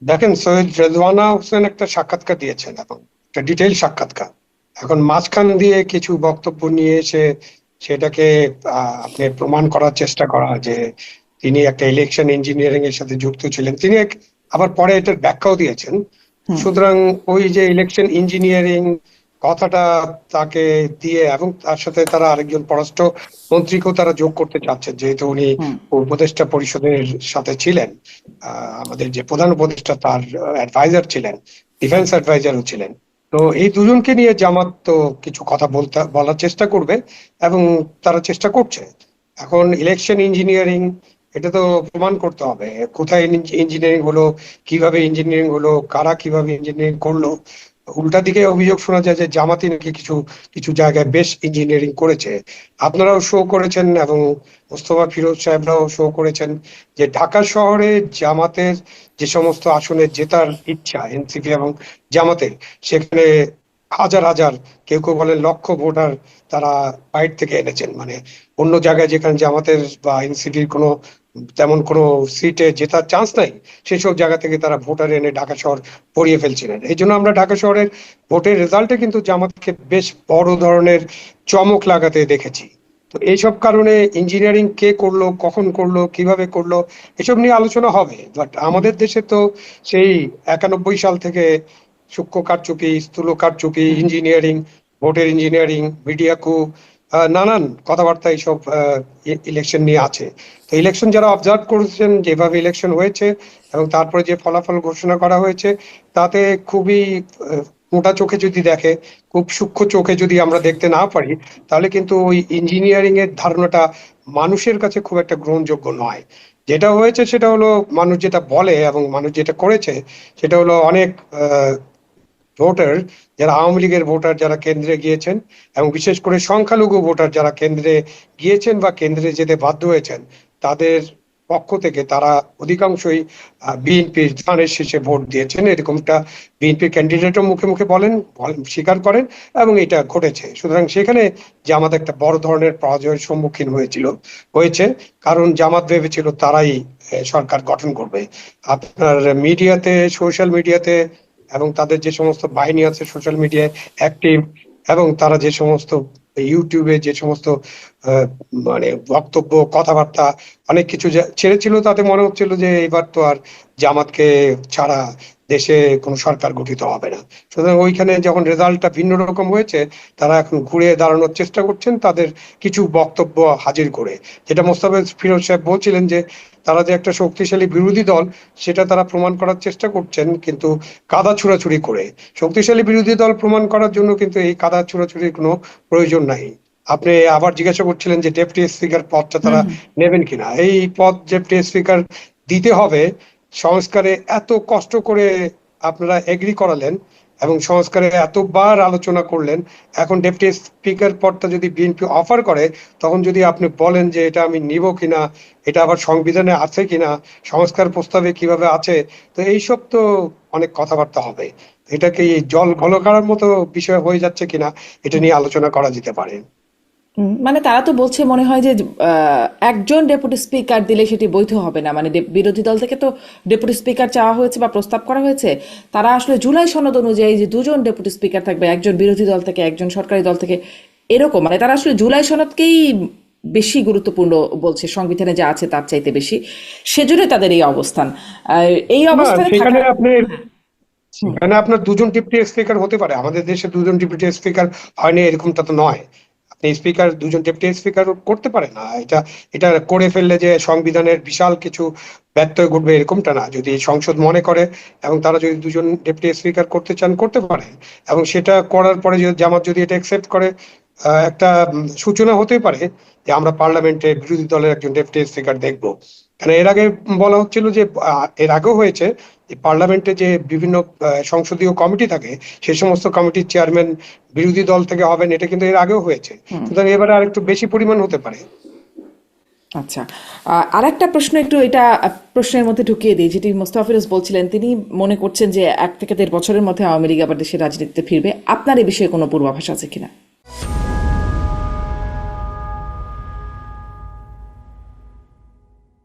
দেখেন, সৈয়দ রেজওয়ানা হোসেন একটা সাক্ষাৎকার দিয়েছেন, এখন একটা ডিটেইল সাক্ষাৎকার। এখন মাঝখান দিয়ে কিছু বক্তব্য নিয়ে এসে সেটাকে আপনি প্রমাণ করার চেষ্টা করা যে তিনি একটা ইলেকশন ইঞ্জিনিয়ারিং এর সাথে যুক্ত ছিলেন, তিনি আবার পরে এটার ব্যাখ্যাও দিয়েছেন। হুম। সুতরাং ওই যে ইলেকশন ইঞ্জিনিয়ারিং কথাটা তাকে দিয়ে, এবং তার সাথে তারা আরেকজন পররাষ্ট্র মন্ত্রীকেও তারা যোগ করতে চাচ্ছেন, যেহেতু উনি হুম। উপদেষ্টা পরিষদের সাথে ছিলেন। আমাদের যে প্রধান উপদেষ্টা তার অ্যাডভাইজার ছিলেন, ডিফেন্স অ্যাডভাইজারও ছিলেন। তো এই দুজনকে নিয়ে জামাত তো কিছু কথা বলার চেষ্টা করবে, এবং তারা চেষ্টা করছে। এখন ইলেকশন ইঞ্জিনিয়ারিং, এটা তো প্রমাণ করতে হবে কোথায় ইঞ্জিনিয়ারিং হলো, কিভাবে ইঞ্জিনিয়ারিং হলো, কারা কিভাবে ইঞ্জিনিয়ারিং করলো। উল্টা দিকে অভিযোগ শোনা যায় যে জামাতি নাকি কিছু কিছু জায়গায় বেশ ইঞ্জিনিয়ারিং করেছে। আপনারাও শো করেছেন, এবং মোস্তফা ফিরোজ সাহেবরাও শো করেছেন যে ঢাকা শহরে জামাতের যে সমস্ত আসনে জেতার ইচ্ছা এনসিপি এবং জামাতের, সেখানে হাজার হাজার, কেউ কেউ বলেন লক্ষ ভোটার তারা বাইরে থেকে এনেছেন। মানে অন্য জায়গায় যেখানে জামাতের বা এনসিপির কোনো তেমন কোনো সিটে জেতার চান্স নাই, সেসব জায়গা থেকে তারা ভোটার এনে ঢাকা শহর ভরিয়ে ফেলছিলেন। এই জন্য আমরা ঢাকা শহরের ভোটের রেজাল্টে কিন্তু জামাতকে বেশ বড় ধরনের চমক লাগাতে দেখেছি। তো এইসব কারণে ইঞ্জিনিয়ারিং কে করলো, কখন করলো, কিভাবে করলো, এসব নিয়ে আলোচনা হবে। বাট আমাদের দেশে তো সেই 91 সাল থেকে সূক্ষ্ম কারচুপি, স্থূল কারচুপি, ইঞ্জিনিয়ারিং, ভোটের ইঞ্জিনিয়ারিং, মিডিয়া কু, নানান কথাবার্তা এইসব ইলেকশন নিয়ে আছে। তো ইলেকশন যারা অবজার্ভ করেছেন, যেভাবে ইলেকশন হয়েছে এবং তারপরে যে ফলাফল ঘোষণা করা হয়েছে, তাতে খুবই মোটা চোখে যদি দেখে, খুব সূক্ষ্ম চোখে যদি আমরা দেখতে না পারি, তাহলে কিন্তু ওই ইঞ্জিনিয়ারিং এর ধারণাটা মানুষের কাছে খুব একটা গ্রহণযোগ্য নয়। যেটা হয়েছে সেটা হলো, মানুষ যেটা বলে এবং মানুষ যেটা করেছে সেটা হলো অনেক ভোটার, যারা আওয়ামী লীগের ভোটার যারা কেন্দ্রে গিয়েছেন, এবং বিশেষ করে সংখ্যালঘু ভোটার যারা কেন্দ্রে গিয়েছেন বা কেন্দ্রে যেতে বাধ্য হয়েছেন, তাদের পক্ষ থেকে তারা অধিকাংশই বিএনপির ধানের শীষে ভোট দিয়েছেন, এরকমটা বিএনপির ক্যান্ডিডেটও মুখে মুখে স্বীকার করেন, এবং এটা ঘটেছে। সুতরাং সেখানে জামাত একটা বড় ধরনের পরাজয়ের সম্মুখীন হয়েছে, কারণ জামাত ভেবেছিল তারাই সরকার গঠন করবে। আপনার মিডিয়াতে, সোশ্যাল মিডিয়াতে, এবং তাদের যে সমস্ত বাহিনী আছে সোশ্যাল মিডিয়ায় অ্যাক্টিভ, এবং তারা যে সমস্ত ইউটিউবে যে সমস্ত মানে বক্তব্য, কথাবার্তা, অনেক কিছু ছেড়েছিল, তাতে মনে হচ্ছিল যে এবার তো আর জামাতকে ছাড়া দেশে কোনো সরকার গঠিত হবে না। সুতরাং ওইখানে যখন রেজাল্টটা ভিন্ন রকম হয়েছে, তারা এখন ঘুরে দাঁড়ানোর চেষ্টা করছেন তাদের কিছু বক্তব্য হাজির করে। যেটা মোস্তাফিজ ফিরোজ সাহেব বলছিলেন যে তারা যে একটা শক্তিশালী বিরোধী দল, সেটা তারা প্রমাণ করার চেষ্টা করছেন, কিন্তু কাদা ছুড়াছুড়ি করে। শক্তিশালী বিরোধী দল প্রমাণ করার জন্য কিন্তু এই কাদা ছুড়াছুড়ির কোনো প্রয়োজন নাই। আপনি আবার জিজ্ঞাসা করছিলেন যে ডেপুটি স্পিকার পদটা হুম। তারা হুম। নেবেন কিনা। এই পদ ডেপুটি স্পিকার দিতে হবে। সংস্কারে এত কষ্ট করে আপনারা এগ্রি করালেন, এবং সংস্কারে এতবার আলোচনা করলেন, এখন ডেপুটি স্পিকার পদটা যদি বিএনপি অফার করে, তখন যদি আপনি বলেন যে এটা আমি নিব কিনা, এটা আবার সংবিধানে আছে কিনা, সংস্কার প্রস্তাবে কিভাবে আছে, তো এইসব তো অনেক কথাবার্তা হবে। এটা কি জল ঘন করার মতো বিষয় হয়ে যাচ্ছে কিনা, এটা নিয়ে আলোচনা করা যেতে পারে। মানে তারা তো বলছে মনে হয় যে একজন ডেপুটি স্পিকার দিলে সেটি বৈধ হবে না, মানে বিরোধী দল থেকে তো ডেপুটি স্পিকার চাওয়া হয়েছে বা প্রস্তাব করা হয়েছে। তারা আসলে জুলাই সনদ অনুযায়ী যে দুজন ডেপুটি স্পিকার থাকবে, একজন বিরোধী দল থেকে একজন সরকারি দল থেকে, এরকম মানে তারা আসলে জুলাই সনদকেই বেশি গুরুত্বপূর্ণ বলছে, সংবিধানে যা আছে তার চাইতে বেশি। সেজন্য তাদের এই অবস্থান। এই না, অবস্থানে থাকা। সেখানে আপনি, হুম। সেখানে আপনার দুজন ডেপুটি স্পিকার হতে পারে। আমাদের দেশে দুজন ডেপুটি স্পিকার হয়নি এরকমটা তো নয়। আপনি স্পিকার, দুজন ডেপুটি স্পিকার করতে পারে না। এটা এটা করে ফেললে যে সংবিধানের বিশাল কিছু ব্যত্যয় ঘটবে এরকমটা না। যদি সংসদ মনে করে এবং তারা যদি দুজন ডেপুটি স্পিকার করতে চান, করতে পারে। এবং সেটা করার পরে যদি জামাত যদি এটা একসেপ্ট করে, একটা সূচনা হতে পারে যে আমরা পার্লামেন্টে বিরোধী দলের একজন ডেপুটি স্পিকার দেখবো। কারণ এর আগে বলা হচ্ছিল যে এর আগেও হয়েছে যে পার্লামেন্টে যে বিভিন্ন সংসদীয় কমিটি থাকে, সেই সমস্ত কমিটির চেয়ারম্যান বিরোধী দল থেকে হবেন, এটা কিন্তু এর আগেও হয়েছে। হুম। সুতরাং এবারে আর একটু বেশি পরিমাণ হতে পারে। আচ্ছা, আর একটা প্রশ্ন একটু এটা প্রশ্নের মধ্যে ঢুকিয়ে দিই, যেটি মোস্তফা ফিরোজ বলছিলেন, তিনি মনে করছেন যে 1 থেকে 1.5 বছরের মধ্যে আওয়ামী লীগ আবার দেশের রাজনীতিতে ফিরবে। আপনার এই বিষয়ে কোনো পূর্বাভাস আছে কিনা?